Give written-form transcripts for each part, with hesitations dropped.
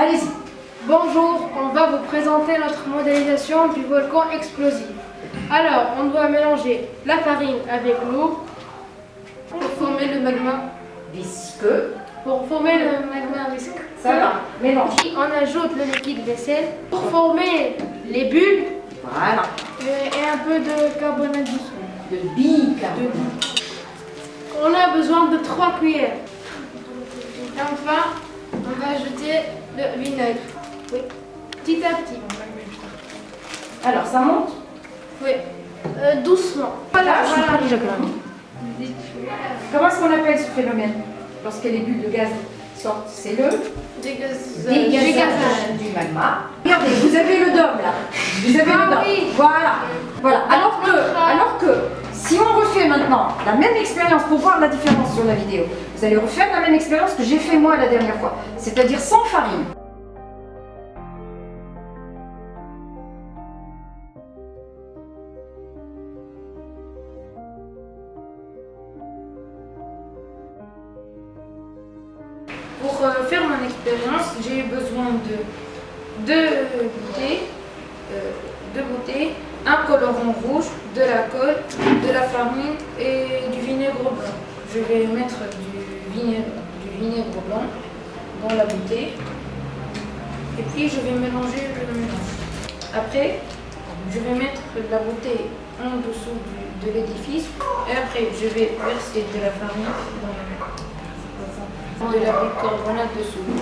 Allez-y. Bonjour, on va vous présenter notre modélisation du volcan explosif. Alors, on doit mélanger la farine avec l'eau pour former le magma Visqueux. Ça va. Mélange. Puis on ajoute le liquide vaisselle pour former les bulles Voilà. et un peu de carbonate de soude. De bicarbonate. On a besoin de 3 cuillères. Et enfin, on va ajouter le vinaigre. Oui. Petit à petit. Alors, ça monte. Oui. Doucement. Voilà, je suis Voilà. pas déjà gravé. Comment est-ce qu'on appelle ce phénomène lorsque les bulles de gaz sortent? C'est le dégazage du magma. Regardez, vous avez le dôme là. Vous avez le dôme. Oui. Voilà. Alors que si on refait maintenant la même expérience pour voir la différence sur la vidéo, vous allez refaire la même expérience que j'ai fait moi la dernière fois, c'est-à-dire sans farine. Pour faire mon expérience, j'ai eu besoin de deux bouteilles, un colorant rouge, de la colle, de la farine et du vinaigre blanc. Je vais mettre du vinaigre blanc dans la bouteille et puis je vais mélanger le mélange. Après, je vais mettre la bouteille en dessous de l'édifice et après je vais verser de la farine dans de la bicarbonate de soude.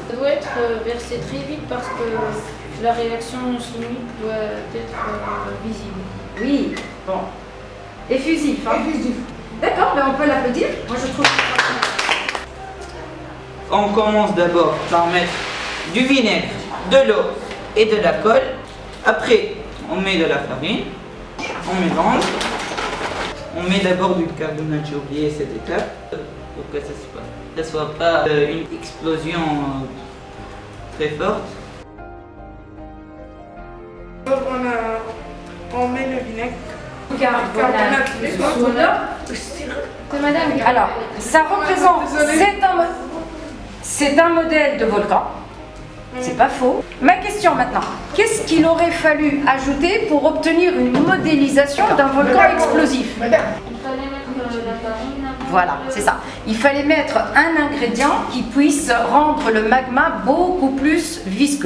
Ça doit être versé très vite parce que la réaction chimique doit être visible. Oui, bon. Effusif, hein? Effusif. D'accord, ben on peut l'applaudir. Moi je trouve que On commence d'abord par mettre du vinaigre, de l'eau et de la colle. Après, on met de la farine, on mélange. On met d'abord du carbonate, j'ai oublié cette étape, pour que ça ne soit pas une explosion très forte. Donc on met le vinaigre. carbonate de soude. C'est madame. Alors, ça représente, c'est un modèle de volcan. C'est pas faux. Ma question maintenant, qu'est-ce qu'il aurait fallu ajouter pour obtenir une modélisation d'un volcan explosif? Il fallait mettre la farine. Voilà, c'est ça. Il fallait mettre un ingrédient qui puisse rendre le magma beaucoup plus visqueux.